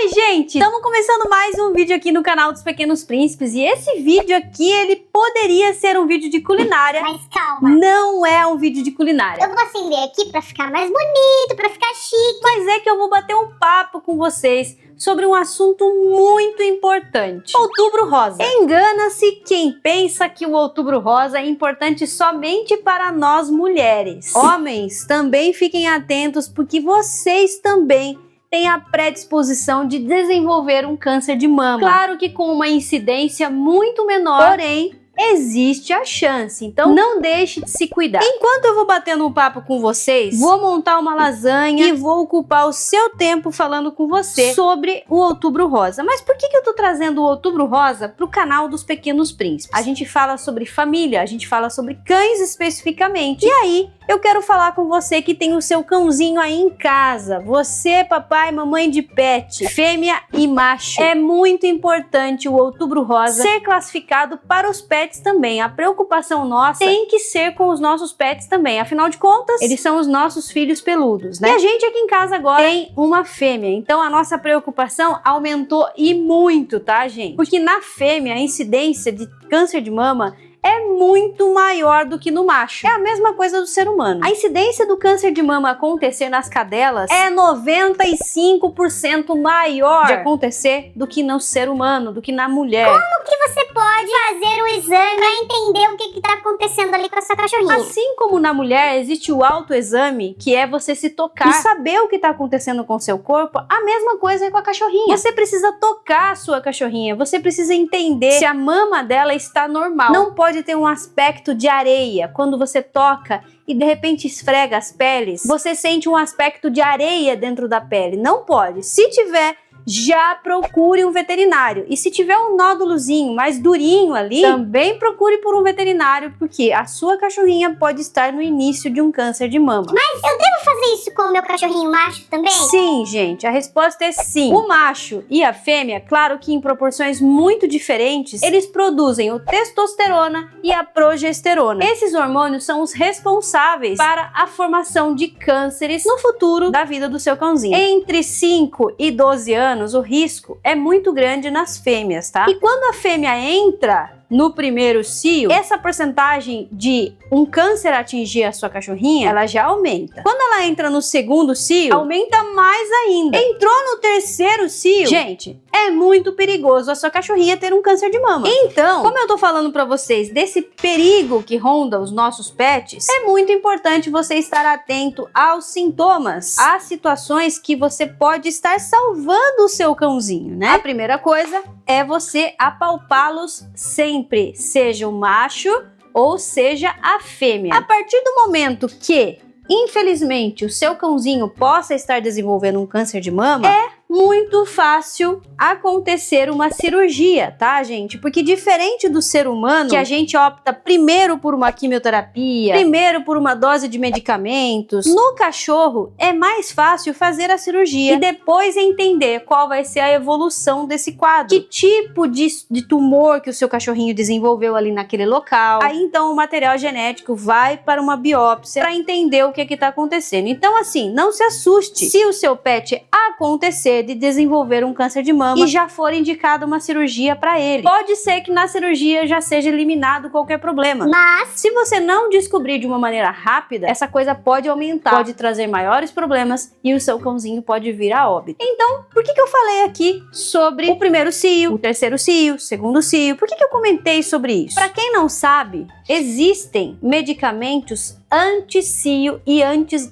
Oi, gente! Estamos começando mais um vídeo aqui no canal dos Pequenos Príncipes. E esse vídeo aqui, ele poderia ser um vídeo de culinária. Mas calma. Não é um vídeo de culinária. Eu vou acender aqui pra ficar mais bonito, pra ficar chique. Mas é que eu vou bater um papo com vocês sobre um assunto muito importante. Outubro Rosa. Engana-se quem pensa que o Outubro Rosa é importante somente para nós mulheres. Homens, também fiquem atentos, porque vocês também tem a predisposição de desenvolver um câncer de mama. Claro que com uma incidência muito menor, porém, existe a chance. Então, não deixe de se cuidar. Enquanto eu vou batendo um papo com vocês, vou montar uma lasanha e vou ocupar o seu tempo falando com você sobre o Outubro Rosa. Mas por que eu tô trazendo o Outubro Rosa pro canal dos Pequenos Príncipes? A gente fala sobre família, a gente fala sobre cães especificamente. E aí, eu quero falar com você que tem o seu cãozinho aí em casa. Você, papai, mamãe de pet, fêmea e macho. É muito importante o Outubro Rosa ser classificado para os pets também. A preocupação nossa tem que ser com os nossos pets também. Afinal de contas, eles são os nossos filhos peludos, né? E a gente aqui em casa agora tem uma fêmea. Então a nossa preocupação aumentou e muito, tá, gente? Porque na fêmea a incidência de câncer de mama é muito maior do que no macho. É a mesma coisa do ser humano. A incidência do câncer de mama acontecer nas cadelas é 95% maior de acontecer do que no ser humano, do que na mulher. Como que você pode fazer o exame pra entender o que tá acontecendo ali com a sua cachorrinha? Assim como na mulher existe o autoexame, que é você se tocar e saber o que tá acontecendo com o seu corpo, a mesma coisa é com a cachorrinha. Você precisa tocar a sua cachorrinha, você precisa entender se a mama dela está normal. Não pode ter um aspecto de areia. Quando você toca e de repente esfrega as peles, você sente um aspecto de areia dentro da pele. Não pode. Se tiver, já procure um veterinário. E se tiver um nódulozinho mais durinho ali, também procure por um veterinário, porque a sua cachorrinha pode estar no início de um câncer de mama. Mas eu devo fazer isso com o meu cachorrinho macho também? Sim, gente, a resposta é sim. O macho e a fêmea, claro que em proporções muito diferentes, eles produzem o testosterona e a progesterona. Esses hormônios são os responsáveis para a formação de cânceres no futuro da vida do seu cãozinho. Entre 5 e 12 anos, o risco é muito grande nas fêmeas, tá? E quando a fêmea entra no primeiro cio, essa porcentagem de um câncer atingir a sua cachorrinha, ela já aumenta. Quando ela entra no segundo cio, aumenta mais ainda. Entrou no terceiro cio, gente, é muito perigoso a sua cachorrinha ter um câncer de mama. Então, como eu tô falando pra vocês desse perigo que ronda os nossos pets, é muito importante você estar atento aos sintomas, às situações que você pode estar salvando o seu cãozinho, né? A primeira coisa é você apalpá-los sempre, seja o macho ou seja a fêmea. A partir do momento que, infelizmente, o seu cãozinho possa estar desenvolvendo um câncer de mama, é muito fácil acontecer uma cirurgia, tá, gente? Porque diferente do ser humano, que a gente opta primeiro por uma quimioterapia, primeiro por uma dose de medicamentos, no cachorro é mais fácil fazer a cirurgia e depois entender qual vai ser a evolução desse quadro, que tipo de tumor que o seu cachorrinho desenvolveu ali naquele local. Aí então o material genético vai para uma biópsia para entender o que está acontecendo. Então assim, não se assuste se o seu pet acontecer de desenvolver um câncer de mama e já for indicada uma cirurgia para ele. Pode ser que na cirurgia já seja eliminado qualquer problema, mas se você não descobrir de uma maneira rápida, essa coisa pode aumentar, pode trazer maiores problemas e o seu cãozinho pode vir a óbito. Então, por que eu falei aqui sobre o primeiro cio, o terceiro cio, o segundo cio? Por que eu comentei sobre isso? Para quem não sabe, existem medicamentos anti-cio e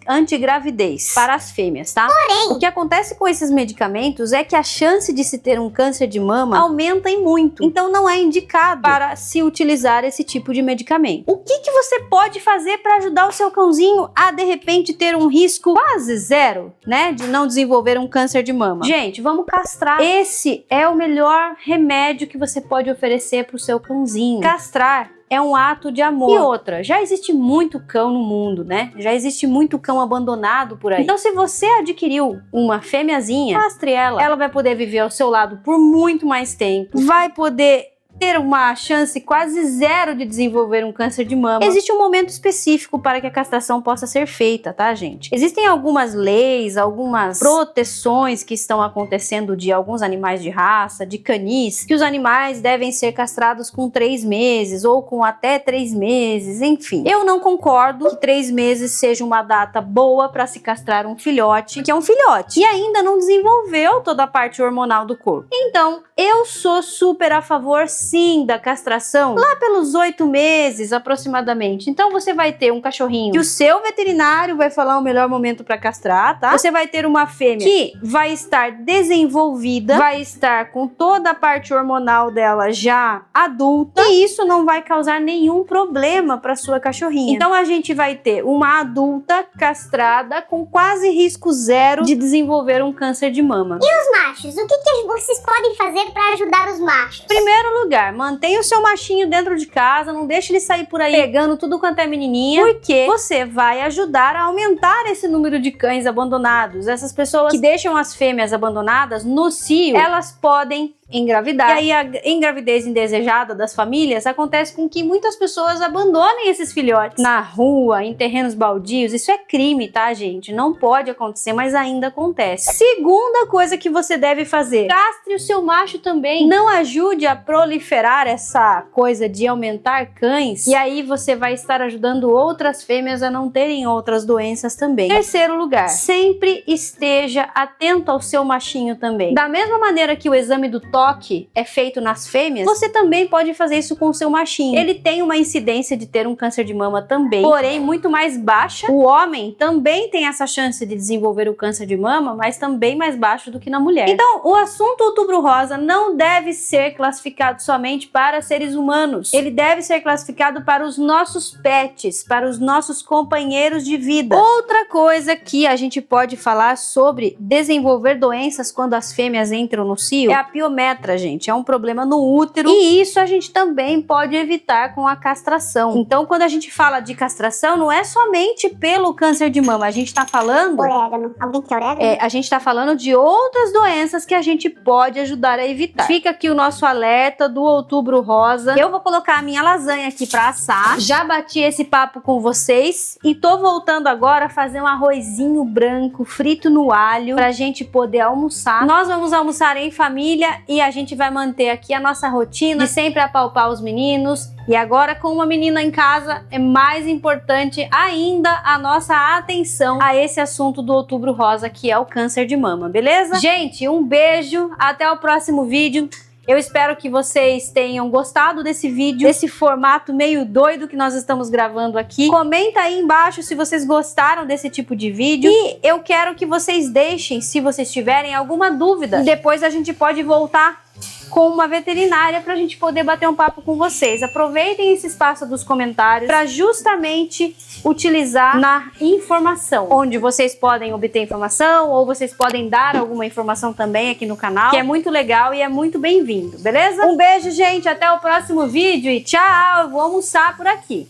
anti-gravidez para as fêmeas, tá? Porém, o que acontece com esses medicamentos é que a chance de se ter um câncer de mama aumenta em muito. Então não é indicado para se utilizar esse tipo de medicamento. O que você pode fazer para ajudar o seu cãozinho a de repente ter um risco quase zero, né, de não desenvolver um câncer de mama? Gente, vamos castrar. Esse é o melhor remédio que você pode oferecer para o seu cãozinho. Castrar é um ato de amor. E outra, já existe muito cão no mundo, né? Já existe muito cão abandonado por aí. Então, se você adquiriu uma fêmeazinha, castre ela. Ela vai poder viver ao seu lado por muito mais tempo. Vai poder ter uma chance quase zero de desenvolver um câncer de mama, existe um momento específico para que a castração possa ser feita, tá, gente? Existem algumas leis, algumas proteções que estão acontecendo de alguns animais de raça, de canis, que os animais devem ser castrados com 3 meses ou com até 3 meses, enfim. Eu não concordo que 3 meses seja uma data boa para se castrar um filhote, que é um filhote, e ainda não desenvolveu toda a parte hormonal do corpo. Então, eu sou super a favor, sim, da castração lá pelos 8 meses, aproximadamente. Então, você vai ter um cachorrinho que o seu veterinário vai falar o melhor momento para castrar, tá? Você vai ter uma fêmea que vai estar desenvolvida, vai estar com toda a parte hormonal dela já adulta, e isso não vai causar nenhum problema para sua cachorrinha. Então, a gente vai ter uma adulta castrada com quase risco zero de desenvolver um câncer de mama. E os machos? O que vocês podem fazer para ajudar os machos? Em primeiro lugar, mantenha o seu machinho dentro de casa, não deixe ele sair por aí pegando tudo quanto é menininha, porque você vai ajudar a aumentar esse número de cães abandonados. Essas pessoas que deixam as fêmeas abandonadas no cio, elas podem engravidar. E aí a engravidez indesejada das famílias acontece com que muitas pessoas abandonem esses filhotes na rua, em terrenos baldios. Isso é crime, tá, gente? Não pode acontecer, mas ainda acontece. Segunda coisa que você deve fazer: castre o seu macho também. Não ajude a proliferar essa coisa de aumentar cães, e aí você vai estar ajudando outras fêmeas a não terem outras doenças também. Terceiro lugar, sempre esteja atento ao seu machinho também. Da mesma maneira que o exame do toque é feito nas fêmeas, você também pode fazer isso com o seu machinho. Ele tem uma incidência de ter um câncer de mama também, porém muito mais baixa. O homem também tem essa chance de desenvolver o câncer de mama, mas também mais baixo do que na mulher. Então, o assunto Outubro Rosa não deve ser classificado somente para seres humanos. Ele deve ser classificado para os nossos pets, para os nossos companheiros de vida. Outra coisa que a gente pode falar sobre desenvolver doenças quando as fêmeas entram no cio é a piometra, gente. É um problema no útero, e isso a gente também pode evitar com a castração. Então, quando a gente fala de castração, não é somente pelo câncer de mama. A gente tá falando... Orégano. Alguém quer orégano? A gente tá falando de outras doenças que a gente pode ajudar a evitar. Fica aqui o nosso alerta do Outubro Rosa. Eu vou colocar a minha lasanha aqui pra assar. Já bati esse papo com vocês e tô voltando agora a fazer um arrozinho branco frito no alho pra gente poder almoçar. Nós vamos almoçar em família e a gente vai manter aqui a nossa rotina de sempre apalpar os meninos. E agora, com uma menina em casa, é mais importante ainda a nossa atenção a esse assunto do Outubro Rosa, que é o câncer de mama, beleza? Gente, um beijo, até o próximo vídeo. Eu espero que vocês tenham gostado desse vídeo, desse formato meio doido que nós estamos gravando aqui. Comenta aí embaixo se vocês gostaram desse tipo de vídeo. E eu quero que vocês deixem, se vocês tiverem alguma dúvida. Depois a gente pode voltar com uma veterinária para a gente poder bater um papo com vocês. Aproveitem esse espaço dos comentários para justamente utilizar na informação, onde vocês podem obter informação ou vocês podem dar alguma informação também aqui no canal, que é muito legal e é muito bem-vindo, beleza? Um beijo, gente, até o próximo vídeo e tchau! Eu vou almoçar por aqui.